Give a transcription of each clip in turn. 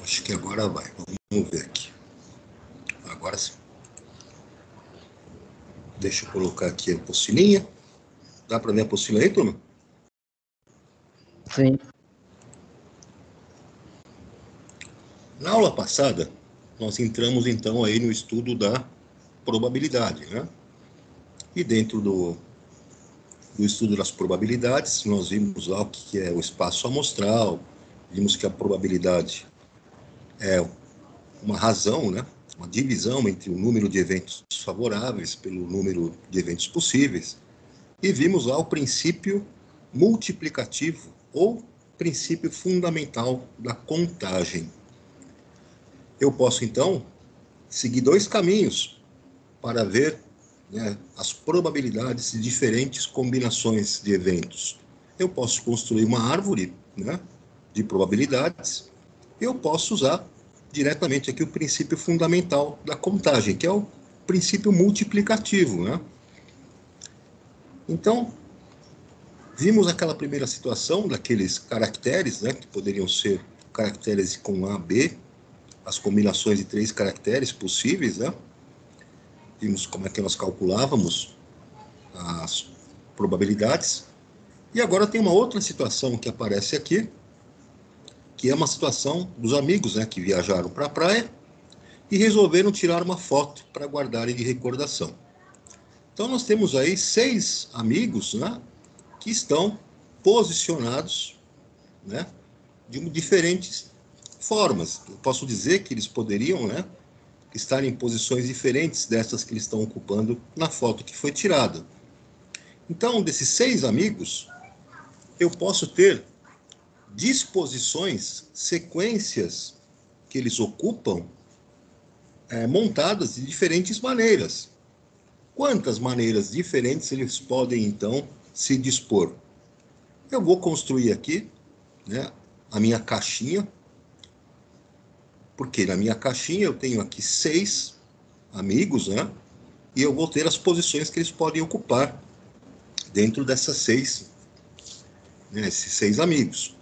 Acho que agora vai. Vamos ver aqui. Agora sim. Deixa eu colocar aqui a apostilinha. Dá para ver a apostila aí, turma? Sim. Na aula passada, nós entramos então aí no estudo da probabilidade, né? E dentro do estudo das probabilidades, nós vimos lá o que é o espaço amostral, vimos que a probabilidade é uma razão, né? Uma divisão entre o número de eventos favoráveis pelo número de eventos possíveis. E vimos lá o princípio multiplicativo ou princípio fundamental da contagem. Eu posso, então, seguir dois caminhos para ver, né, as probabilidades de diferentes combinações de eventos. Eu posso construir uma árvore, né, de probabilidades. Eu posso usar diretamente aqui o princípio fundamental da contagem, que é o princípio multiplicativo, né? Então, vimos aquela primeira situação daqueles caracteres, né, que poderiam ser caracteres com A, B, as combinações de 3 caracteres possíveis, né? Vimos como é que nós calculávamos as probabilidades. E agora tem uma outra situação que aparece aqui, que é uma situação dos amigos, né, que viajaram para a praia e resolveram tirar uma foto para guardarem de recordação. Então nós temos aí 6 amigos, né, que estão posicionados, né, de diferentes formas. Eu posso dizer que eles poderiam, né, estar em posições diferentes dessas que eles estão ocupando na foto que foi tirada. Então, desses 6 amigos, eu posso ter disposições, sequências que eles ocupam, montadas de diferentes maneiras. Quantas maneiras diferentes eles podem, então, se dispor? Eu vou construir aqui, né, a minha caixinha, porque na minha caixinha eu tenho aqui 6 amigos, né, e eu vou ter as posições que eles podem ocupar dentro dessas 6, né, esses 6 amigos.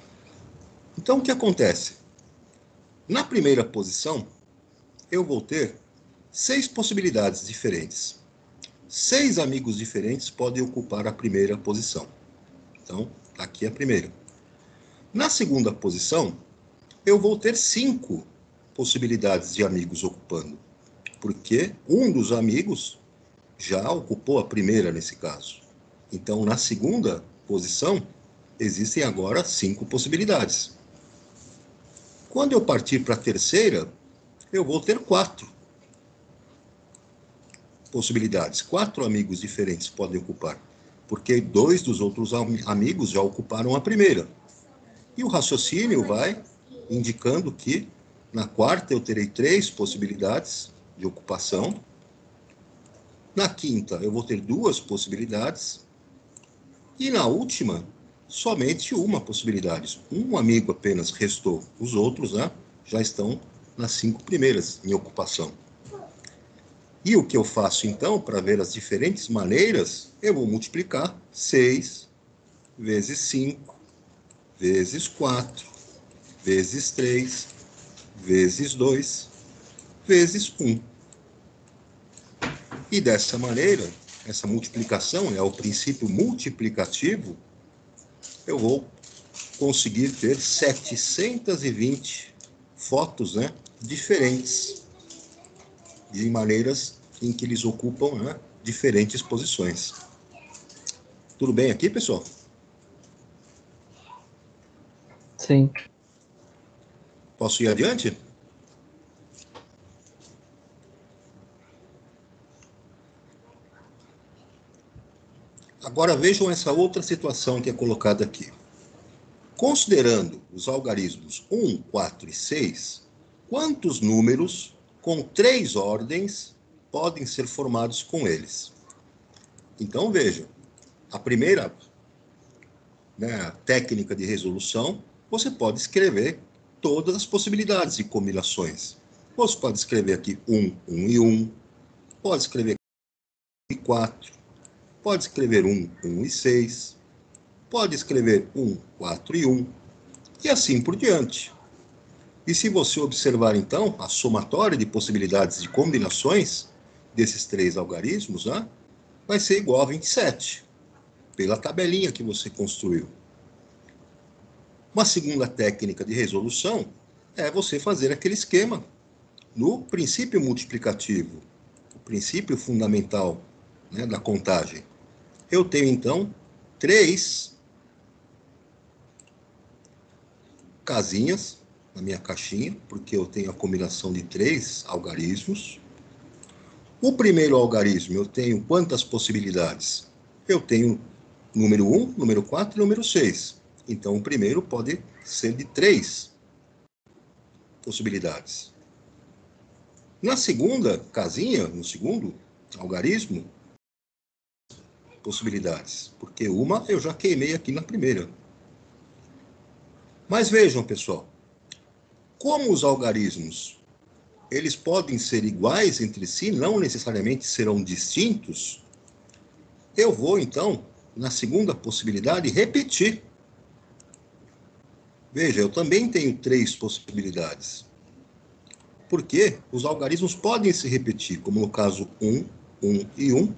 Então, o que acontece? Na primeira posição, eu vou ter 6 possibilidades diferentes. 6 amigos diferentes podem ocupar a primeira posição. Então, aqui é a primeira. Na segunda posição, eu vou ter 5 possibilidades de amigos ocupando, porque um dos amigos já ocupou a primeira nesse caso. Então, na segunda posição, existem agora 5 possibilidades. Quando eu partir para a terceira, eu vou ter 4 possibilidades. 4 amigos diferentes podem ocupar, porque 2 dos outros amigos já ocuparam a primeira. E o raciocínio vai indicando que na quarta eu terei 3 possibilidades de ocupação. Na quinta eu vou ter 2 possibilidades. E na última, somente uma possibilidade. Um amigo apenas restou. Os outros, né, já estão nas 5 primeiras em ocupação. E o que eu faço então, para ver as diferentes maneiras, eu vou multiplicar 6 vezes 5, vezes 4, vezes 3, vezes 2, vezes 1. E dessa maneira, essa multiplicação, o princípio multiplicativo, eu vou conseguir ter 720 fotos, né, diferentes, de maneiras em que eles ocupam, né, diferentes posições. Tudo bem aqui, pessoal? Sim. Posso ir adiante? Agora vejam essa outra situação que é colocada aqui. Considerando os algarismos 1, 4 e 6, quantos números com 3 ordens podem ser formados com eles? Então vejam, a primeira, né, técnica de resolução, você pode escrever todas as possibilidades de combinações. Você pode escrever aqui 1, 1 e 1, pode escrever 4, pode escrever 1, 1 e 6, pode escrever 1, 4 e 1, e assim por diante. E se você observar, então, a somatória de possibilidades de combinações desses três algarismos, né, vai ser igual a 27, pela tabelinha que você construiu. Uma segunda técnica de resolução é você fazer aquele esquema no princípio multiplicativo, o princípio fundamental, né, da contagem. Eu tenho, então, 3 casinhas na minha caixinha, porque eu tenho a combinação de 3 algarismos. O primeiro algarismo, eu tenho quantas possibilidades? Eu tenho número 1, número 4 e número 6. Então, o primeiro pode ser de 3 possibilidades. Na segunda casinha, no segundo algarismo, possibilidades, porque uma eu já queimei aqui na primeira. Mas vejam, pessoal, como os algarismos eles podem ser iguais entre si, não necessariamente serão distintos, eu vou, então, na segunda possibilidade, repetir. Veja, eu também tenho 3 possibilidades. Porque os algarismos podem se repetir, como no caso 1, 1 e 1.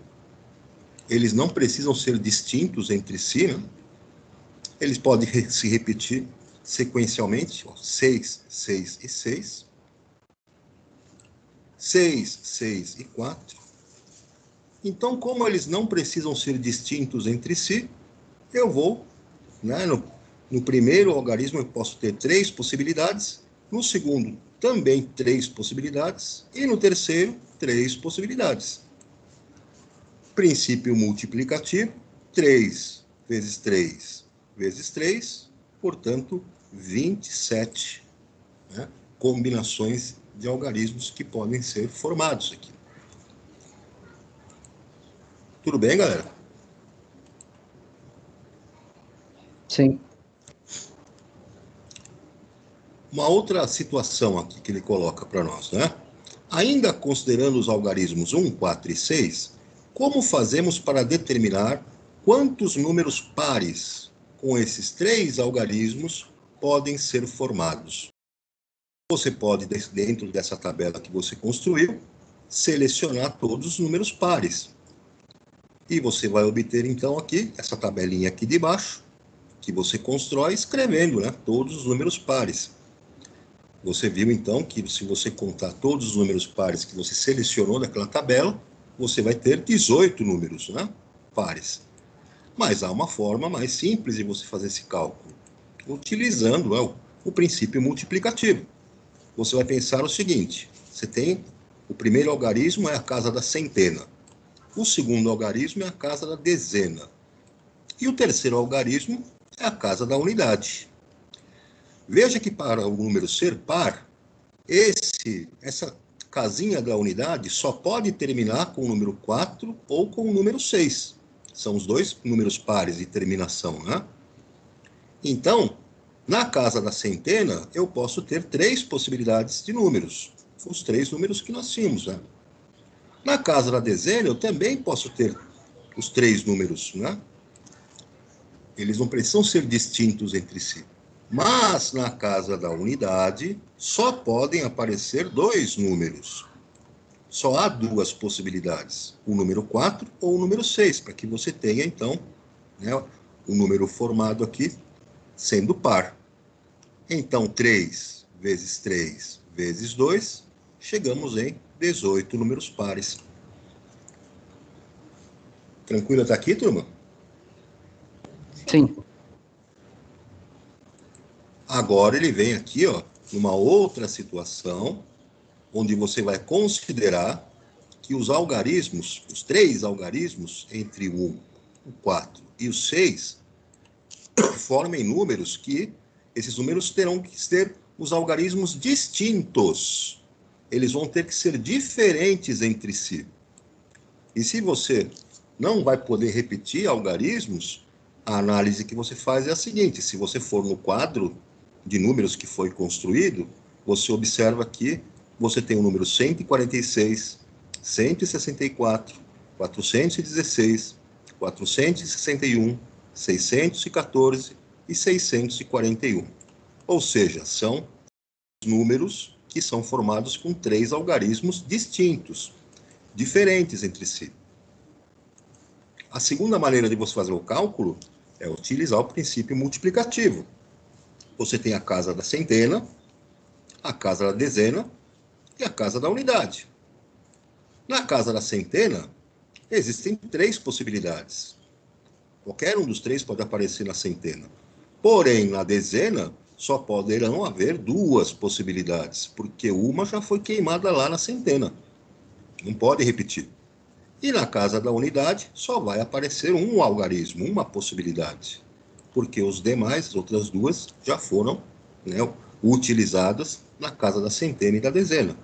Eles não precisam ser distintos entre si, né? Eles podem se repetir sequencialmente, 6, 6 e 6. 6, 6 e 4. Então, como eles não precisam ser distintos entre si, eu vou, né, no primeiro algarismo eu posso ter 3 possibilidades, no segundo também 3 possibilidades, e no terceiro 3 possibilidades. Princípio multiplicativo, 3 vezes 3 vezes 3, portanto, 27, né, combinações de algarismos que podem ser formados aqui. Tudo bem, galera? Sim. Uma outra situação aqui que ele coloca para nós, né? Ainda considerando os algarismos 1, 4 e 6, como fazemos para determinar quantos números pares com esses 3 algarismos podem ser formados? Você pode, dentro dessa tabela que você construiu, selecionar todos os números pares. E você vai obter, então, aqui, essa tabelinha aqui de baixo, que você constrói escrevendo, né, todos os números pares. Você viu, então, que se você contar todos os números pares que você selecionou daquela tabela, você vai ter 18 números, né, pares. Mas há uma forma mais simples de você fazer esse cálculo, utilizando, né, o princípio multiplicativo. Você vai pensar o seguinte, você tem o primeiro algarismo é a casa da centena, o segundo algarismo é a casa da dezena, e o terceiro algarismo é a casa da unidade. Veja que para o número ser par, essa casinha da unidade só pode terminar com o número 4 ou com o número 6. São os dois números pares de terminação, né? Então, na casa da centena, eu posso ter 3 possibilidades de números. Os 3 números que nós tínhamos, né? Na casa da dezena, eu também posso ter os 3 números, né? Eles não precisam ser distintos entre si. Mas na casa da unidade, só podem aparecer 2 números. Só há 2 possibilidades, o número 4 ou o número 6, para que você tenha, então, né, o número formado aqui sendo par. Então, 3 vezes 3 vezes 2, chegamos em 18 números pares. Tranquilo até aqui, turma? Sim. Agora ele vem aqui, ó, numa outra situação, onde você vai considerar que os algarismos, os 3 algarismos, entre o 1, o 4 e o 6, formem números que, esses números terão que ser os algarismos distintos. Eles vão ter que ser diferentes entre si. E se você não vai poder repetir algarismos, a análise que você faz é a seguinte: se você for no quadro de números que foi construído, você observa que você tem o número 146, 164, 416, 461, 614 e 641. Ou seja, são números que são formados com 3 algarismos distintos, diferentes entre si. A segunda maneira de você fazer o cálculo é utilizar o princípio multiplicativo. Você tem a casa da centena, a casa da dezena e a casa da unidade. Na casa da centena, existem 3 possibilidades. Qualquer um dos 3 pode aparecer na centena. Porém, na dezena, só poderão haver 2 possibilidades, porque uma já foi queimada lá na centena. Não pode repetir. E na casa da unidade, só vai aparecer um algarismo, uma possibilidade, porque os demais, as outras 2, já foram, né, utilizadas na casa da centena e da dezena.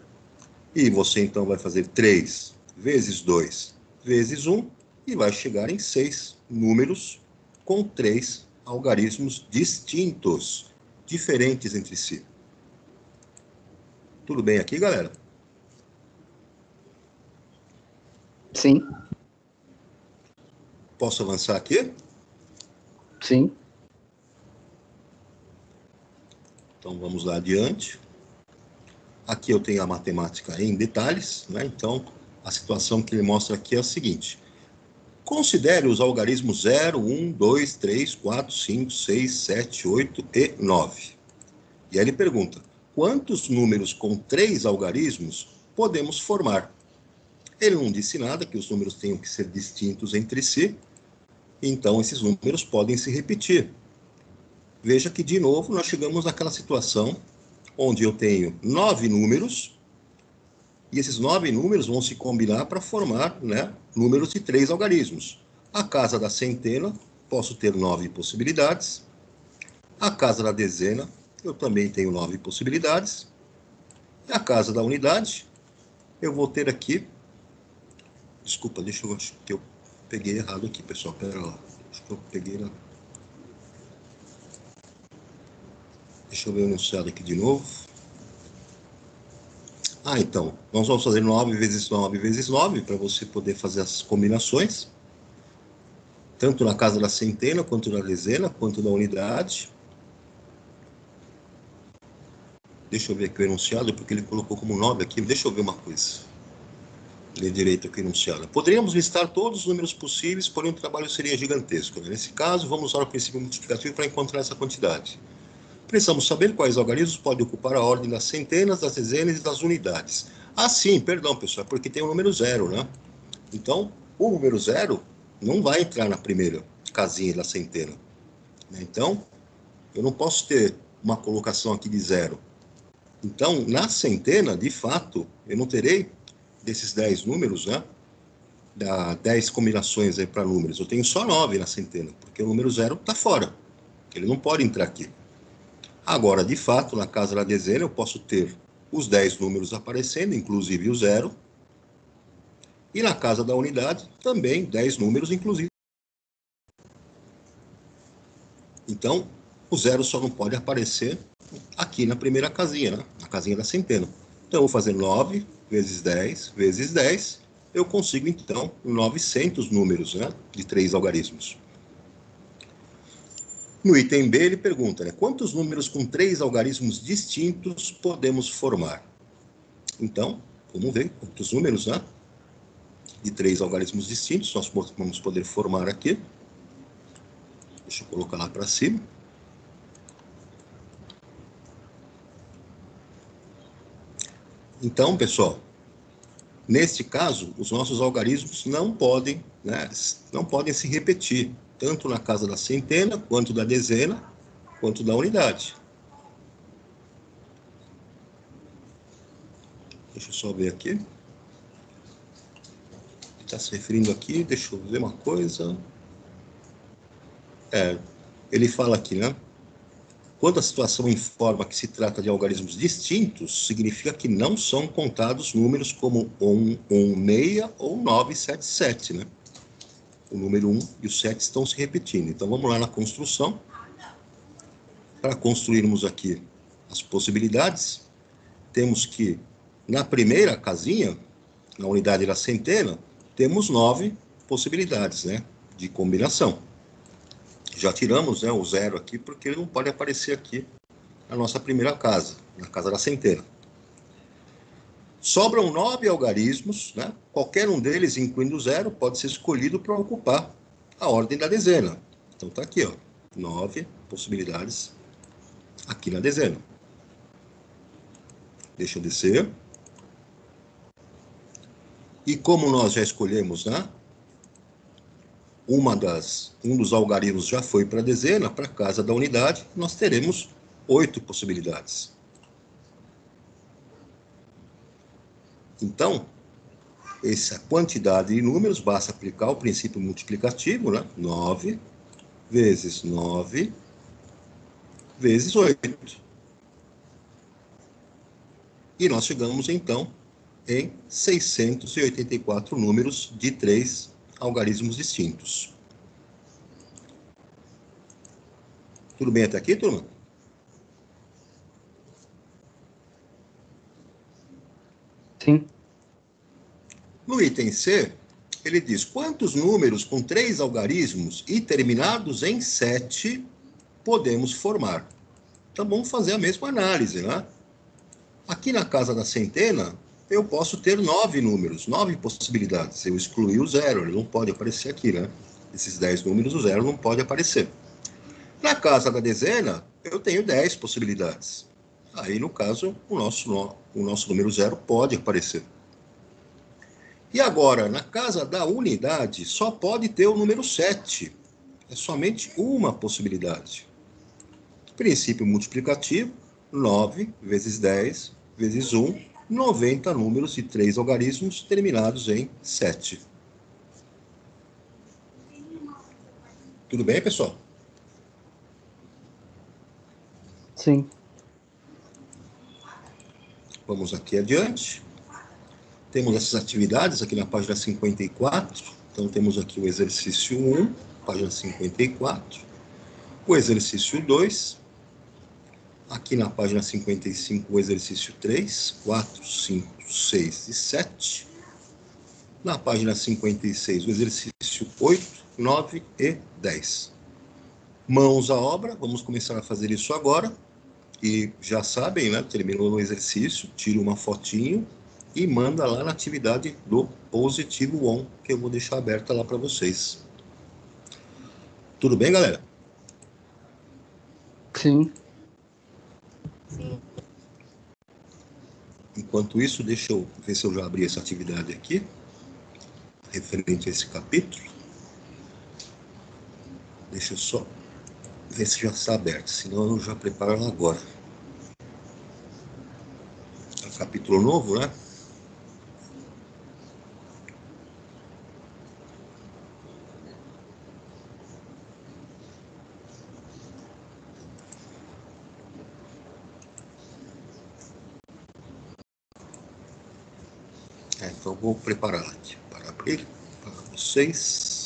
E você, então, vai fazer 3 vezes 2 vezes 1 e vai chegar em 6 números com 3 algarismos distintos, diferentes entre si. Tudo bem aqui, galera? Sim. Posso avançar aqui? Sim. Então, vamos lá adiante. Aqui eu tenho a matemática em detalhes, né? Então, a situação que ele mostra aqui é a seguinte. Considere os algarismos 0, 1, 2, 3, 4, 5, 6, 7, 8 e 9. E aí ele pergunta, quantos números com 3 algarismos podemos formar? Ele não disse nada, que os números tenham que ser distintos entre si, então esses números podem se repetir. Veja que, de novo, nós chegamos naquela situação onde eu tenho 9 números, e esses 9 números vão se combinar para formar, né, números de 3 algarismos. A casa da centena, posso ter 9 possibilidades. A casa da dezena, eu também tenho 9 possibilidades. E a casa da unidade, eu vou ter aqui... Desculpa, acho que eu peguei errado aqui, pessoal. Pera lá. Acho que eu peguei na... Deixa eu ver o enunciado aqui de novo. Então, nós vamos fazer 9 vezes 9 vezes 9, para você poder fazer as combinações, tanto na casa da centena, quanto na dezena, quanto na unidade. Deixa eu ver aqui o enunciado, porque ele colocou como 9 aqui. Deixa eu ver uma coisa. Ler direito aqui o enunciado. Poderíamos listar todos os números possíveis, porém o trabalho seria gigantesco. Nesse caso, vamos usar o princípio multiplicativo para encontrar essa quantidade. Precisamos saber quais algarismos podem ocupar a ordem das centenas, das dezenas e das unidades. Sim, perdão, pessoal, porque tem o número 0, né? Então, o número 0 não vai entrar na primeira casinha da centena. Então, eu não posso ter uma colocação aqui de 0. Então, na centena, de fato, eu não terei desses 10 números, né? 10 combinações aí para números. Eu tenho só 9 na centena, porque o número 0 está fora. Ele não pode entrar aqui. Agora, de fato, na casa da dezena, eu posso ter os 10 números aparecendo, inclusive o 0. E na casa da unidade, também 10 números, inclusive. Então, o 0 só não pode aparecer aqui na primeira casinha, né? Na casinha da centena. Então, eu vou fazer 9 vezes 10 vezes 10. Eu consigo, então, 900 números, né? De 3 algarismos. No item B, ele pergunta, né, quantos números com 3 algarismos distintos podemos formar? Então, vamos ver quantos números, né, de 3 algarismos distintos nós vamos poder formar aqui. Deixa eu colocar lá para cima. Então, pessoal, neste caso, os nossos algarismos não podem, né, não podem se repetir, tanto na casa da centena, quanto da dezena, quanto da unidade. Deixa eu só ver aqui. Está se referindo aqui, deixa eu ver uma coisa. Ele fala aqui, né? Quando a situação informa que se trata de algarismos distintos, significa que não são contados números como 116 ou 977, né? O número 1 e o 7 estão se repetindo. Então, vamos lá na construção. Para construirmos aqui as possibilidades, temos que, na primeira casinha, na unidade da centena, temos 9 possibilidades, né, de combinação. Já tiramos, né, o 0 aqui, porque ele não pode aparecer aqui na nossa primeira casa. na casa da centena. Sobram 9 algarismos, né? Qualquer um deles, incluindo 0, pode ser escolhido para ocupar a ordem da dezena. Então está aqui, ó, 9 possibilidades aqui na dezena. Deixa eu descer. E como nós já escolhemos, né? Um dos algarismos já foi para a dezena, para a casa da unidade, nós teremos 8 possibilidades. Então, essa quantidade de números, basta aplicar o princípio multiplicativo, né? 9 vezes 9 vezes 8. E nós chegamos, então, em 684 números de 3 algarismos distintos. Tudo bem até aqui, turma? Sim. No item C, ele diz quantos números com 3 algarismos e terminados em 7 podemos formar. Então vamos fazer a mesma análise, né? Aqui na casa da centena, eu posso ter 9 números, 9 possibilidades. Eu excluí o 0, ele não pode aparecer aqui, né? Esses 10 números, o 0 não pode aparecer. Na casa da dezena, eu tenho 10 possibilidades. Aí, no caso, o nosso número 0 pode aparecer. E agora, na casa da unidade, só pode ter o número 7. É somente uma possibilidade. Princípio multiplicativo, 9 vezes 10 vezes 1, 90 números e 3 algarismos terminados em 7. Tudo bem, pessoal? Sim. Vamos aqui adiante. Temos essas atividades aqui na página 54. Então, temos aqui o exercício 1, página 54. O exercício 2. Aqui na página 55, o exercício 3, 4, 5, 6 e 7. Na página 56, o exercício 8, 9 e 10. Mãos à obra, vamos começar a fazer isso agora. E já sabem, né? Terminou o exercício, tira uma fotinho e manda lá na atividade do Positivo On, que eu vou deixar aberta lá para vocês. Tudo bem, galera? Sim. Enquanto isso, deixa eu ver se eu já abri essa atividade aqui, referente a esse capítulo. Deixa eu só ver se já está aberto, senão eu já preparo ela agora. É um capítulo novo, né? Então eu vou preparar aqui para abrir para vocês.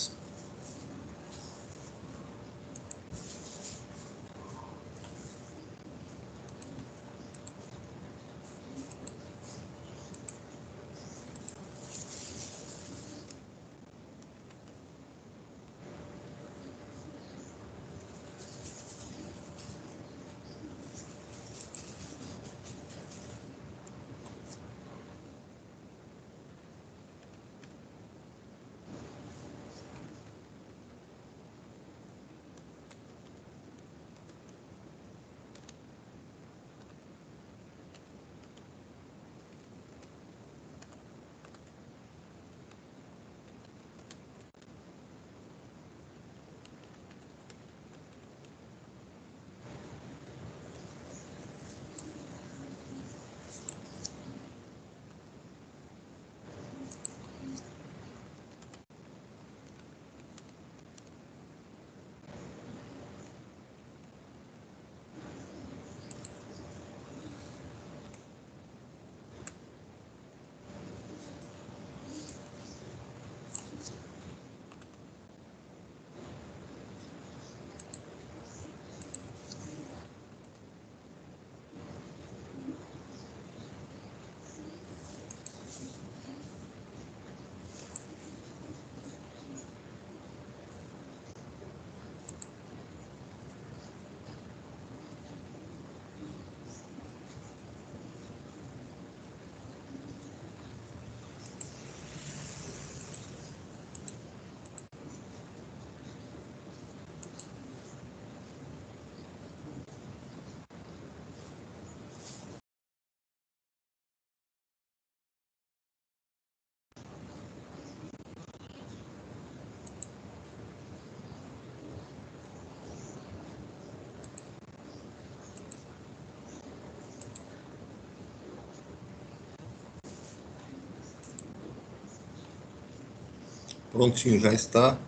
Prontinho, já está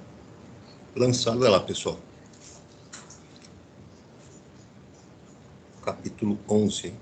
lançado. Vai lá, pessoal. Capítulo 11.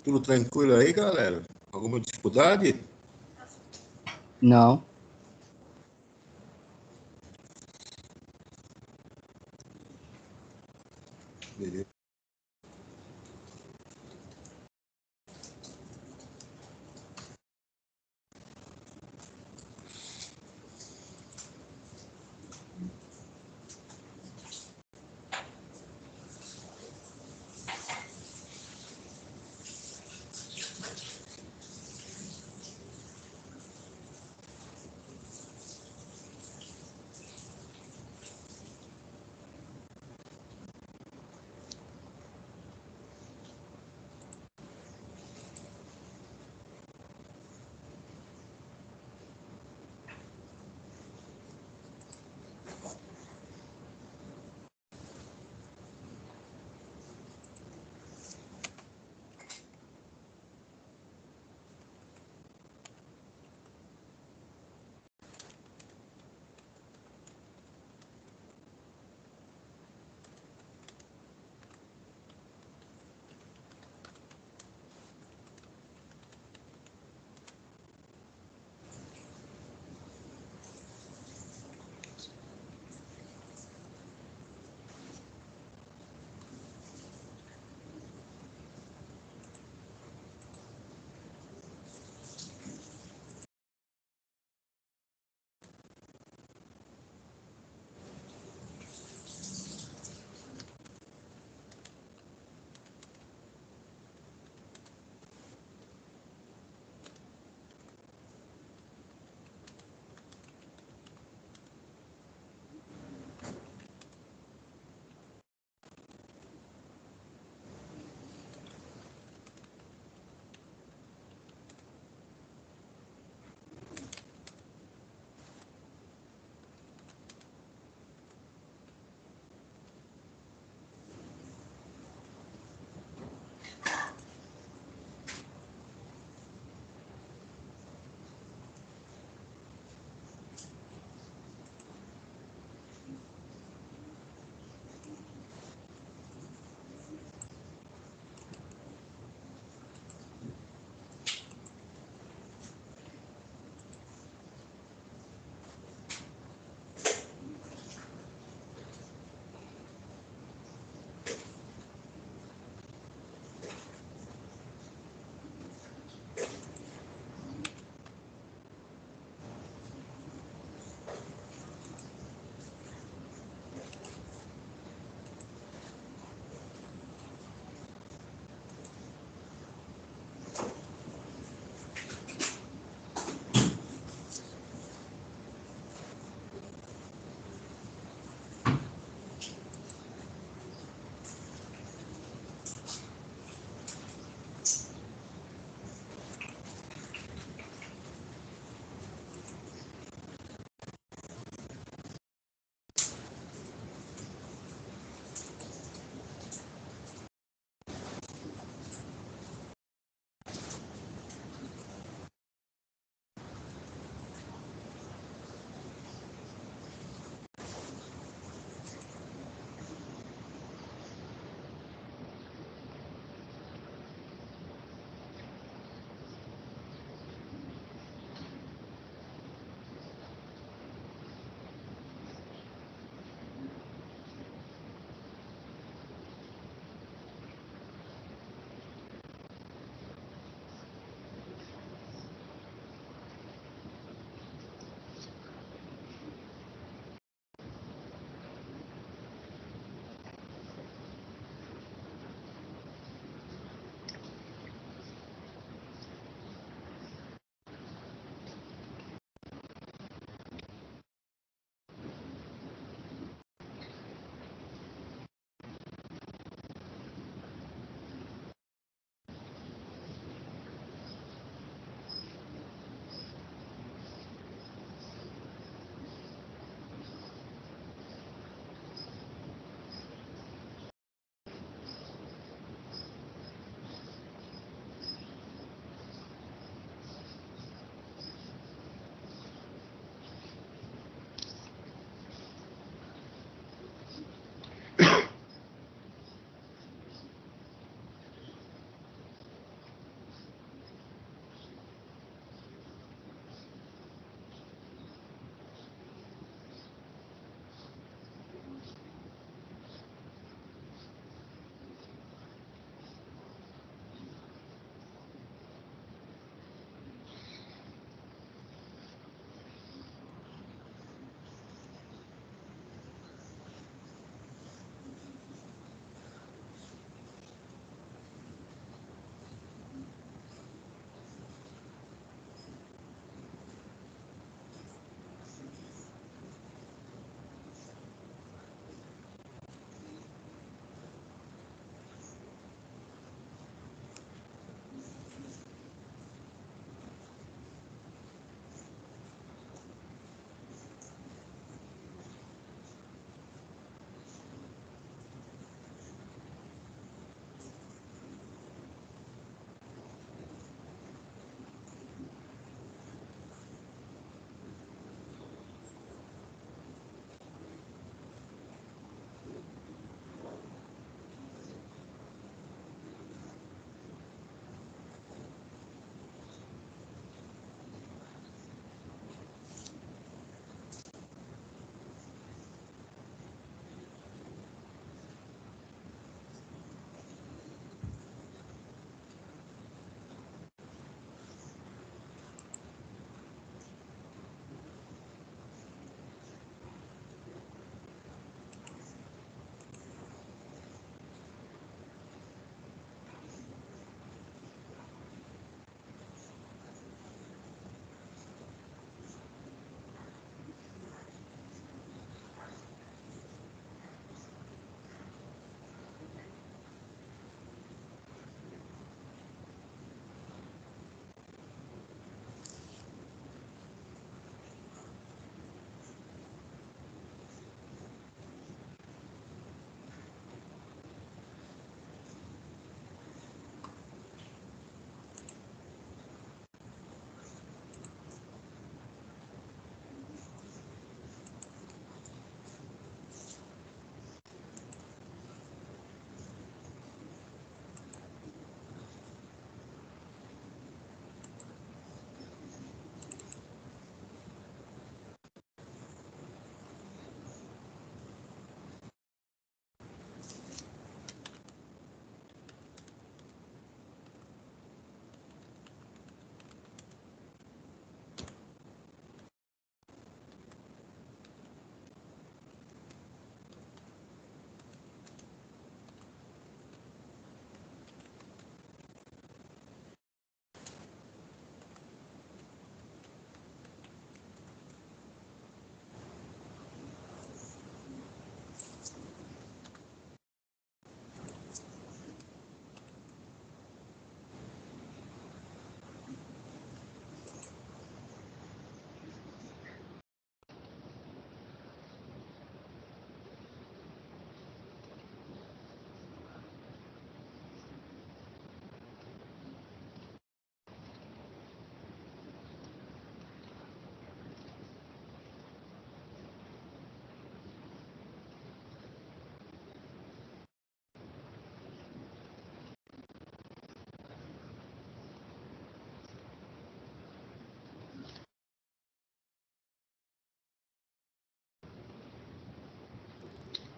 Tudo tranquilo aí, galera? Alguma dificuldade? Não. Beleza.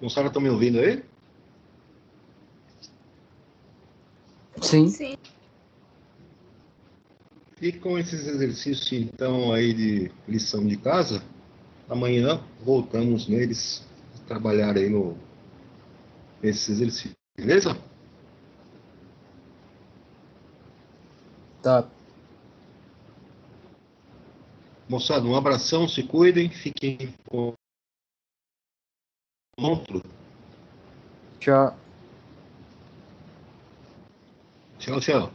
Moçada, estão me ouvindo aí? Sim. Sim. E com esses exercícios, então, aí de lição de casa, amanhã voltamos neles, trabalhar aí nesses exercícios, beleza? Tá. Moçada, um abração, se cuidem, fiquem com outro. Tchau. Tchau, tchau.